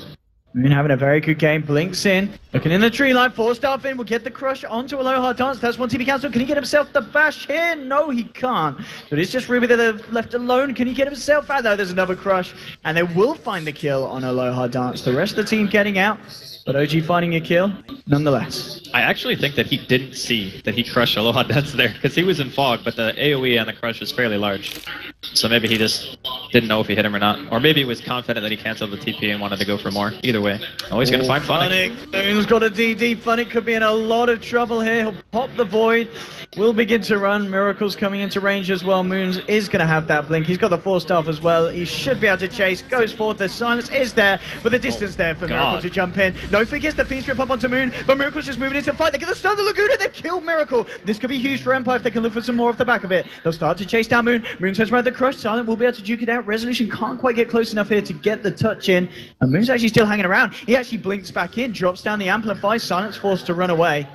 Moon having a very good game. Blinks in. Looking in the tree line. 4 staff in. Will get the crush onto Aloha Dance. That's one TP cancel. Can he get himself the bash here? No, he can't. But it's just Ruby that are left alone. Can he get himself out? No, there's another crush. And they will find the kill on Aloha Dance. The rest of the team getting out. But OG finding a kill, nonetheless. I actually think that he didn't see that he crushed Aloha Dance there, because he was in fog, but the AoE on the crush was fairly large. So maybe he just didn't know if he hit him or not. Or maybe he was confident that he canceled the TP and wanted to go for more. Either way. Oh, he's going to find Funnick. Moon's got a DD. Funnick could be in a lot of trouble here. He'll pop the Void. Will begin to run. Miracle's coming into range as well. Moons is going to have that blink. He's got the 4 staff as well. He should be able to chase. Goes forward. The silence is there, but the distance there for Miracle to jump in. No Fear gets the Fiend Strip up onto Moon, but Miracle's just moving into the fight. They get the stun of the Laguna. They've killed Miracle. This could be huge for Empire if they can look for some more off the back of it. They'll start to chase down Moon. Moon turns around the crush. Silent will be able to duke it out. Resolution can't quite get close enough here to get the touch in. And Moon's actually still hanging around. He actually blinks back in, drops down the Amplify. Silent's forced to run away.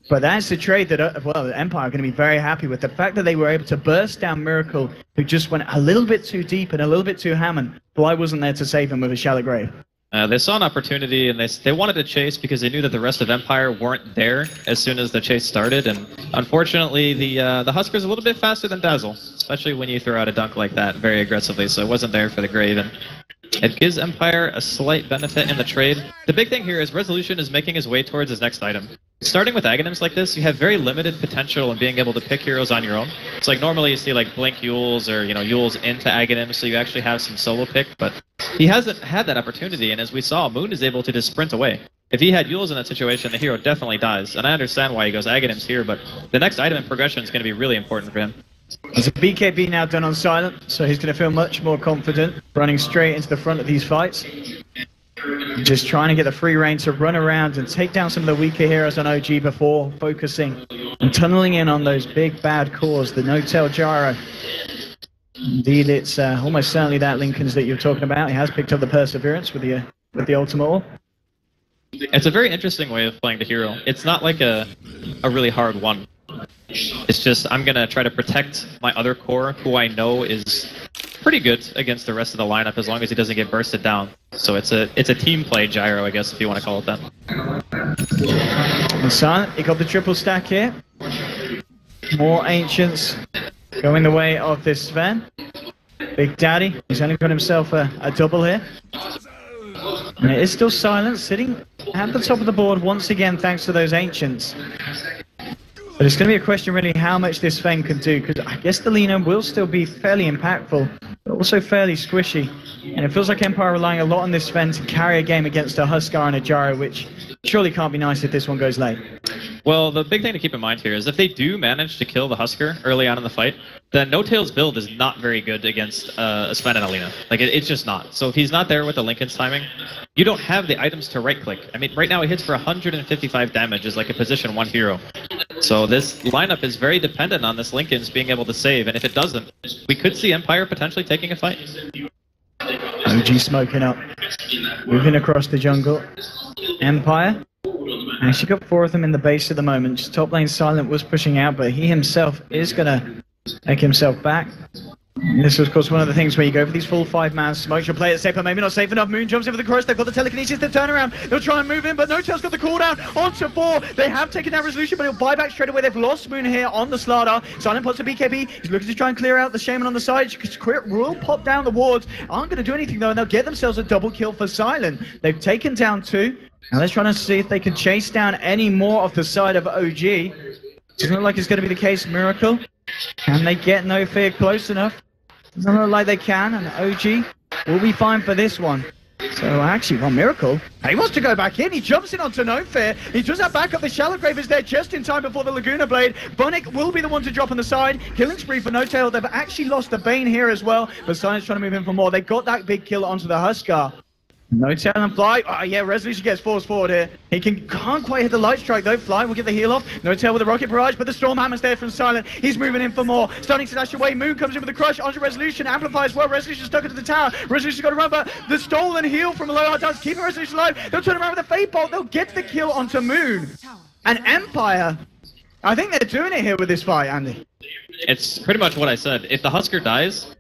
But that's the trade that, well, the Empire are going to be very happy with. The fact that they were able to burst down Miracle, who just went a little bit too deep and a little bit too Hammond. Bly wasn't there to save him with a shallow grave. They saw an opportunity, and they wanted to chase because they knew that the rest of Empire weren't there as soon as the chase started. And unfortunately, the Huskar's a little bit faster than Dazzle, especially when you throw out a dunk like that very aggressively. So it wasn't there for the grave, and it gives Empire a slight benefit in the trade. The big thing here is Resolution is making his way towards his next item. Starting with Aghanims like this, you have very limited potential in being able to pick heroes on your own. It's like normally you see like Blink Yules or, Yules into Aghanims, so you actually have some solo pick, but he hasn't had that opportunity, and as we saw, Moon is able to just sprint away. If he had Yules in that situation, the hero definitely dies, and I understand why he goes Aghanims here, but the next item in progression is going to be really important for him. There's a BKB now done on Silent, so he's going to feel much more confident running straight into the front of these fights. Just trying to get the free reign to run around and take down some of the weaker heroes on OG before focusing and tunneling in on those big bad cores, the No-Tail Gyro. Indeed, it's almost certainly that Lincoln's that you're talking about. He has picked up the Perseverance with the Ultimate Orb. It's a very interesting way of playing the hero. It's not like a really hard one. It's just, I'm going to try to protect my other core, who I know is pretty good against the rest of the lineup as long as he doesn't get bursted down. So it's a team play gyro, I guess, if you want to call it that. And Silent, he got the triple stack here. More Ancients going the way of this Sven. Big Daddy, he's only got himself a double here. And it is still Silent, sitting at the top of the board once again thanks to those Ancients. But it's going to be a question really how much this Sven can do, because I guess the Lina will still be fairly impactful. but also fairly squishy. And it feels like Empire are relying a lot on this Sven to carry a game against a Huskar and a Gyro, which surely can't be nice if this one goes late. Well, the big thing to keep in mind here is if they do manage to kill the Husker early on in the fight, then No Tail's build is not very good against a Sven and Alina. Like, it's just not. So if he's not there with the Linken's timing, you don't have the items to right-click. I mean, right now he hits for 155 damage as like a position 1 hero. So this lineup is very dependent on this Linken's being able to save, and if it doesn't, we could see Empire potentially taking a fight. OG smoking up. Moving across the jungle. Empire. Actually got 4 of them in the base at the moment. Just top lane Silent was pushing out, but he himself is going to take himself back. This is, of course, one of the things where you go for these full 5-man smokes. You'll play it safe, but maybe not safe enough. Moon jumps in for the cross. They've got the telekinesis to turn around. They'll try and move in, but No Tail's got the cooldown onto 4. They have taken that resolution, but he'll buy back straight away. They've lost Moon here on the Slardar. Silent pots a BKB. He's looking to try and clear out the Shaman on the side. Crit will pop down the wards. Aren't going to do anything, though, and they'll get themselves a double kill for Silent. They've taken down 2. Now let's try to see if they can chase down any more off the side of OG. Doesn't look like it's going to be the case. Miracle. Can they get No Fear close enough? Doesn't look like they can, and OG will be fine for this one. So actually, well, Miracle, he wants to go back in. He jumps in onto No Fear. He does that back up. The Shallow Grave is there just in time before the Laguna Blade. Bunnick will be the one to drop on the side. Killing spree for No Tail. They've actually lost the Bane here as well, but Silent's trying to move in for more. They got that big kill onto the Huskar. No Tail and Fly. Oh, yeah, Resolution gets forced forward here. He can't quite hit the light strike, though. Fly will get the heal off. No Tail with the rocket barrage, but the Storm Hammer's there from Silent. He's moving in for more. Starting to dash away. Moon comes in with a crush onto Resolution. Amplifies well. Resolution stuck into the tower. Resolution's got to run, but the stolen heal from a low hard does keep Resolution alive. They'll turn around with a Fate Bolt. They'll get the kill onto Moon. And Empire, I think they're doing it here with this fight, Andy. It's pretty much what I said. If the Husker dies,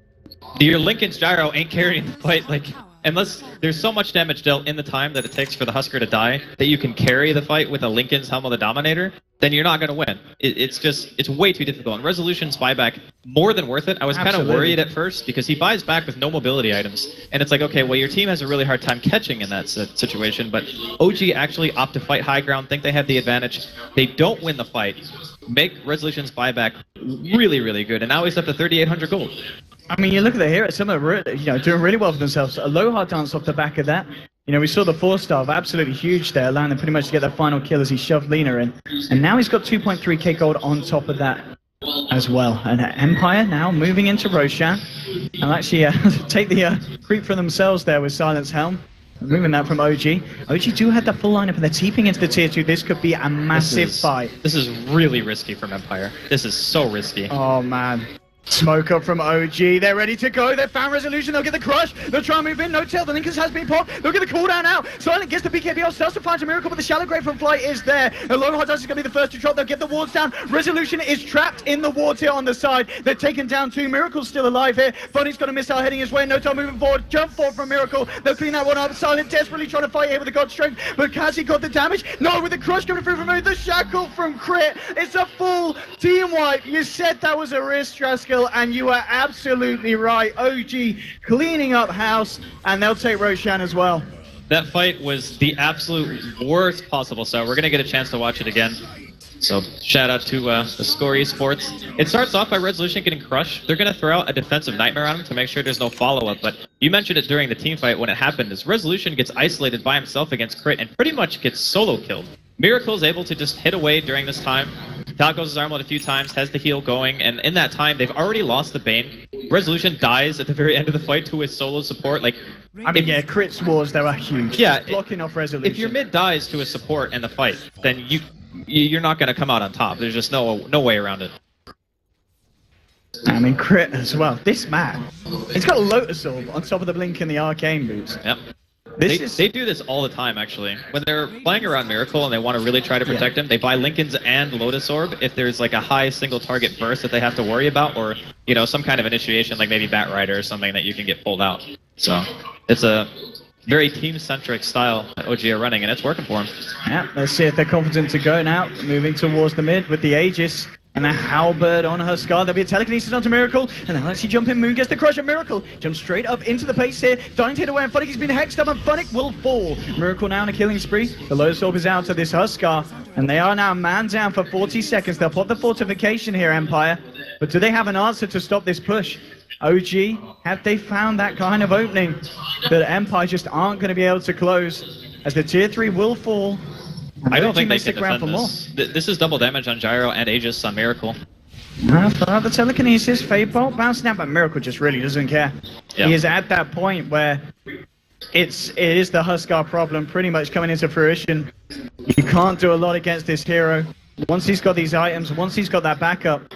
your Linken's Gyro ain't carrying the fight. Like, unless there's so much damage dealt in the time that it takes for the Husker to die that you can carry the fight with a Linken's Helm of the Dominator, then you're not going to win. It's way too difficult. And Resolution's buyback, more than worth it. I was kind of worried at first because he buys back with no mobility items. And it's like, okay, well, your team has a really hard time catching in that situation, but OG actually opt to fight high ground, think they have the advantage. They don't win the fight. Make Resolution's buyback really, really good. And now he's up to 3,800 gold. I mean, you look at the heroes, some are doing really well for themselves. A low hard dance off the back of that. You know, we saw the 4-star, absolutely huge there, allowing pretty much to get that final kill as he shoved Lina in. And now he's got 2.3k gold on top of that as well. And Empire now moving into Roshan. And actually take the creep for themselves there with Silence Helm. Moving that from OG. OG do have that full lineup and they're teeping into the tier 2. This could be a massive fight. This is really risky from Empire. This is so risky. Oh, man. Smoke up from OG, they're ready to go, they've found Resolution, they'll get the crush, they'll try and move in, No Tail, the Linkers has been popped, they'll get the cooldown out, Silent gets the BKB, starts to find a miracle, but the Shallow Grave from Flight is there, the Low Hard Dust is going to be the first to drop, they'll get the wards down, Resolution is trapped in the wards here on the side, they're taken down 2, Miracle's still alive here, Bunny's got a missile heading his way, No Tail moving forward, jump forward from Miracle, they'll clean that one up, Silent desperately trying to fight here with the God Strength, but has he got the damage? No, with the crush coming through from him, the Shackle from Crit, it's a full team wipe, you said that was a risk, Draskell, and you are absolutely right. OG cleaning up house, and they'll take Roshan as well. That fight was the absolute worst possible, so we're going to get a chance to watch it again. So shout out to the Score Esports. It starts off by Resolution getting crushed. They're going to throw out a defensive Nightmare on him to make sure there's no follow-up, but you mentioned it during the team fight when it happened, is Resolution gets isolated by himself against Crit and pretty much gets solo killed. Miracle's able to just hit away during this time. Tal goes his armlet a few times, has the heal going, and in that time, they've already lost the Bane. Resolution dies at the very end of the fight to his solo support. Like, I mean, yeah, Crit's wars, they are huge. Yeah, blocking off Resolution. If your mid dies to a support in the fight, then you're not going to come out on top. There's just no way around it. I mean, Crit as well. This man, he's got a Lotus Orb on top of the Blink and the Arcane boots. Yep. They do this all the time, actually. When they're playing around Miracle and they want to really try to protect him, they buy Linken's and Lotus Orb if there's like a high single target burst that they have to worry about, or some kind of initiation like maybe Bat Rider or something that you can get pulled out. So it's a very team-centric style that OG are running, and it's working for them. Yeah, let's see if they're confident to go now. Moving towards the mid with the Aegis. And the Halberd on Huskar. There'll be a telekinesis onto Miracle. And now actually jump in. Moon gets the crush of Miracle. Jumps straight up into the pace here. Starting to hit away. And Funnick has been hexed up. And Funnick will fall. Miracle now in a killing spree. The Lotus Orb is out to this Huskar. And they are now man down for 40 seconds. They'll pop the fortification here, Empire. But do they have an answer to stop this push? OG, have they found that kind of opening that Empire just aren't going to be able to close, as the tier 3 will fall? I don't think they stick can around for defend more. this. This is double damage on Gyro and Aegis on Miracle. The telekinesis, Fade Bolt bouncing out, but Miracle just really doesn't care. Yeah. He is at that point where it is the Huskar problem pretty much coming into fruition. You can't do a lot against this hero. Once he's got these items, once he's got that backup,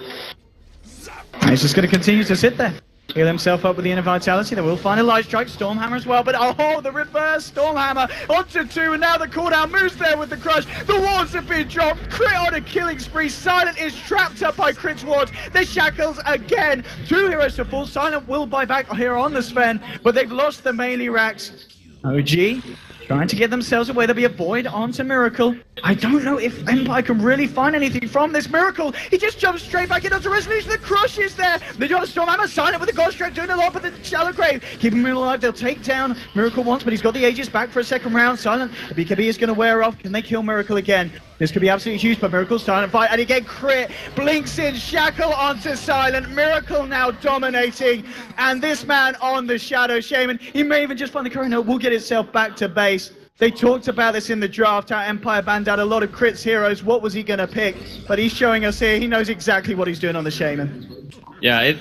he's just going to continue to sit there. Heal himself up with the Inner Vitality. They will find a Light Strike, Stormhammer as well, but oh, the reverse Stormhammer onto 2, and now the cooldown moves there with the Crush. The wards have been dropped. Crit on a killing spree. Silent is trapped up by Crit's wards. The Shackles again. 2 heroes to fall. Silent will buy back here on the Sven, but they've lost the melee racks. OG trying to get themselves away. There'll be a void onto Miracle. I don't know if Empire can really find anything from this Miracle. He just jumps straight back into Resolution. The Crush is there. They got a Stormhammer, Silent with the Ghost Strike doing a lot, but the Shallow Grave keeping him alive. They'll take down Miracle once, but he's got the Aegis back for a second round. Silent, the BKB is going to wear off. Can they kill Miracle again? This could be absolutely huge, but Miracle's Silent fight, and again Crit blinks in, Shackle onto Silent. Miracle now dominating, and this man on the Shadow Shaman, he may even just find the current note, will get itself back to base. They talked about this in the draft, how Empire banned out a lot of Crit's heroes. What was he going to pick? But he's showing us here, he knows exactly what he's doing on the Shaman. Yeah,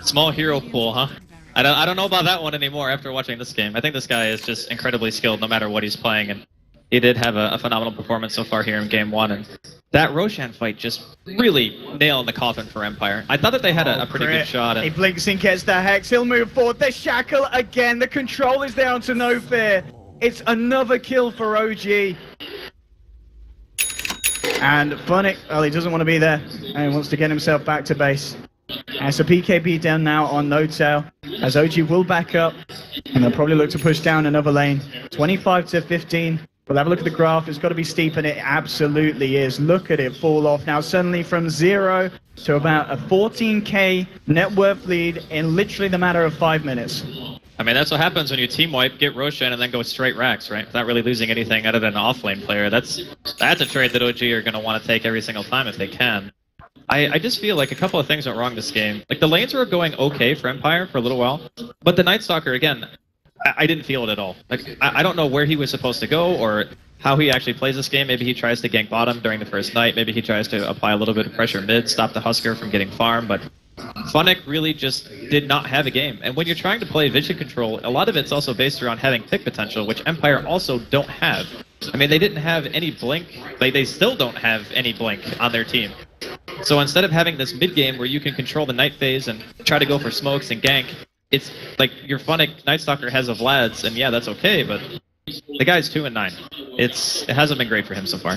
small hero pool, huh? I don't know about that one anymore after watching this game. I think this guy is just incredibly skilled no matter what he's playing, and he did have a phenomenal performance so far here in Game 1, and that Roshan fight just really nailed the coffin for Empire. I thought that they had a pretty good shot. He blinks and gets the Hex, he'll move forward, the Shackle again, the control is down to no fear. It's another kill for OG. And Funnick, well, he doesn't want to be there, and he wants to get himself back to base. As a PKB down now on No Tail, as OG will back up, and they'll probably look to push down another lane. 25 to 15. We'll have a look at the graph. It's got to be steep, and it absolutely is. Look at it fall off now. Suddenly from 0 to about a 14k net worth lead in literally the matter of 5 minutes. I mean, that's what happens when you team wipe, get Roshan, and then go straight racks, right? Without really losing anything other than an off-lane player. That's a trade that OG are going to want to take every single time if they can. I just feel like a couple of things went wrong this game. Like, the lanes were going okay for Empire for a little while, but the Night Stalker, again, I didn't feel it at all. Like, I don't know where he was supposed to go or how he actually plays this game. Maybe he tries to gank bottom during the first night. Maybe he tries to apply a little bit of pressure mid, stop the Husker from getting farm, but Funnick really just did not have a game. And when you're trying to play vision control, a lot of it's also based around having pick potential, which Empire also don't have. I mean, they didn't have any blink. They still don't have any blink on their team. So instead of having this mid game where you can control the night phase and try to go for smokes and gank, it's like your Funnick Night Stalker has a Vlad's, and yeah, that's okay, but the guy's 2 and 9. It hasn't been great for him so far.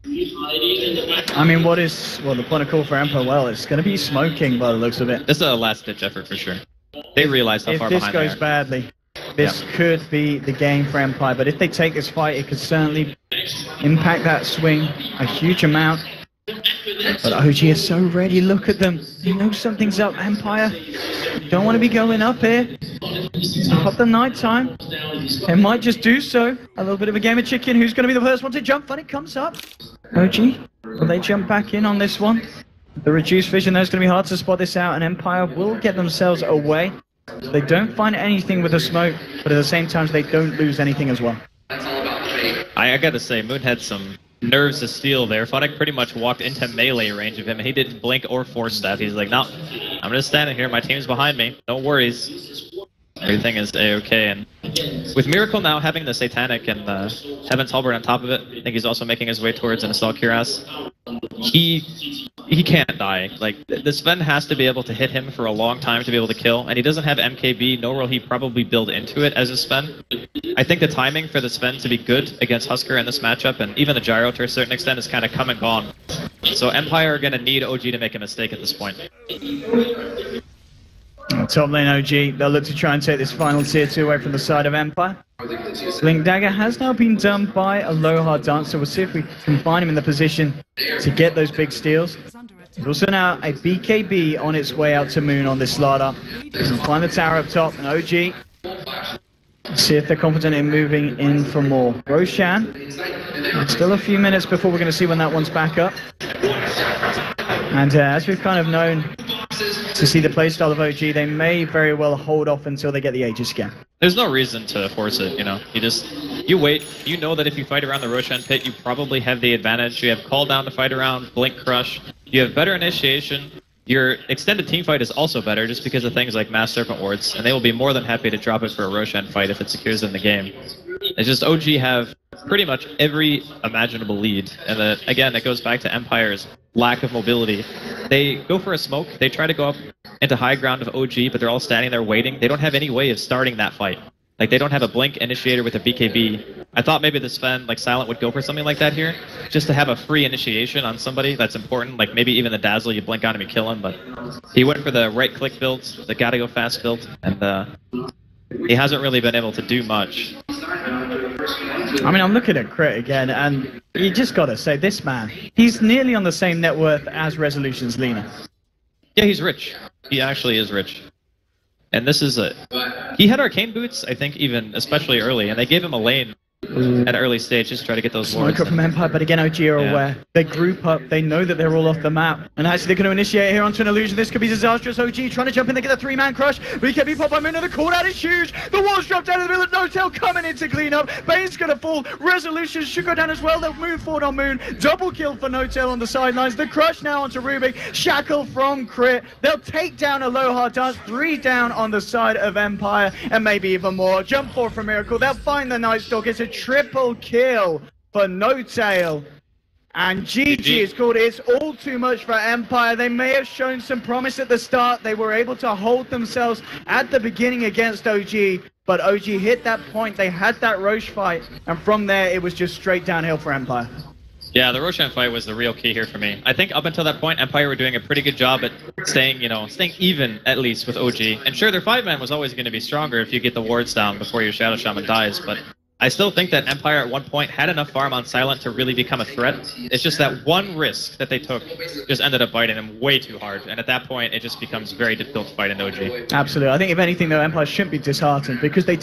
I mean, the point of call for Empire? Well, it's going to be smoking by the looks of it. This is a last-ditch effort for sure. They realize how far behind they are. If this goes badly, this could be the game for Empire, but if they take this fight, it could certainly impact that swing a huge amount. But OG is so ready, look at them. They know something's up, Empire. Don't want to be going up here. Pop the night time. They might just do so. A little bit of a game of chicken. Who's going to be the first one to jump? Funny comes up. OG, will they jump back in on this one? The reduced vision, though, is going to be hard to spot this out, and Empire will get themselves away. They don't find anything with the smoke, but at the same time, they don't lose anything as well. I gotta say, Moon had some nerves of steel there. Funnick pretty much walked into melee range of him, and he didn't blink or force step. He's like, no, I'm just standing here. My team's behind me. No worries. Everything is a-okay. And with Miracle now having the Satanic and the Heaven's Halberd on top of it, I think he's also making his way towards an Assault Cuirass. He can't die. Like, the Sven has to be able to hit him for a long time to be able to kill, and he doesn't have MKB, nor will he probably build into it as a Sven. I think the timing for the Sven to be good against Husker in this matchup, and even the Gyro to a certain extent, is kind of come and gone. So Empire are going to need OG to make a mistake at this point. Top lane OG, they'll look to try and take this final tier 2 away from the side of Empire. Blink Dagger has now been done by Aloha Dancer. We'll see if we can find him in the position to get those big steals. There's also now a BKB on its way out to Moon on this ladder. We'll find the tower up top, and OG, see if they're confident in moving in for more. Roshan, still a few minutes before we're going to see when that one's back up. And as we've kind of known to see the playstyle of OG, they may very well hold off until they get the Aegis scan. There's no reason to force it, you know. You wait. You know that if you fight around the Roshan pit, you probably have the advantage. You have call down to fight around, blink crush. You have better initiation. Your extended team fight is also better just because of things like Mass Serpent Wards, and they will be more than happy to drop it for a Roshan fight if it secures them the game. It's just OG have pretty much every imaginable lead, and that, again, it goes back to Empire's lack of mobility. They go for a smoke, they try to go up into high ground of OG, but they're all standing there waiting. They don't have any way of starting that fight. Like, they don't have a blink initiator with a BKB. I thought maybe the Sven, like Silent, would go for something like that here, just to have a free initiation on somebody that's important. Like, maybe even the Dazzle, you blink on him, you kill him, but he went for the right-click build, the gotta go fast build, and he hasn't really been able to do much. I mean, I'm looking at Crit again, and you just gotta say, this man, he's nearly on the same net worth as Resolution's Lina. Yeah, he's rich. He actually is rich. And this is he had arcane boots, I think, even especially early, and they gave him a lane at early stage just to try to get those wards. Smoke up from Empire, but again, OG are aware. They group up, they know that they're all off the map, and actually they're going to initiate here onto an illusion. This could be disastrous. OG trying to jump in, they get the 3-man crush. BKB pop by Moon, and the call out is huge. The wall's dropped out of the middle of No-Tail coming in to clean up. Bane's going to fall. Resolution should go down as well. They'll move forward on Moon. Double kill for No-Tail on the sidelines. The crush now onto Rubik. Shackle from Crit. They'll take down Aloha Dance. 3 down on the side of Empire, and maybe even more. Jump forward for Miracle. They'll find the Night Stalk. It's a triple kill for No-Tail. And GG is called. It's all too much for Empire. They may have shown some promise at the start. They were able to hold themselves at the beginning against OG, but OG hit that point. They had that Roche fight, and from there it was just straight downhill for Empire. Yeah, the Roshan fight was the real key here for me. I think up until that point, Empire were doing a pretty good job at staying even at least with OG. And sure, their 5-man was always going to be stronger if you get the wards down before your Shadow Shaman dies, but I still think that Empire at one point had enough farm on Silent to really become a threat. It's just that one risk that they took just ended up biting them way too hard, and at that point, it just becomes very difficult to fight in OG. Absolutely. I think if anything, though, Empire shouldn't be disheartened because they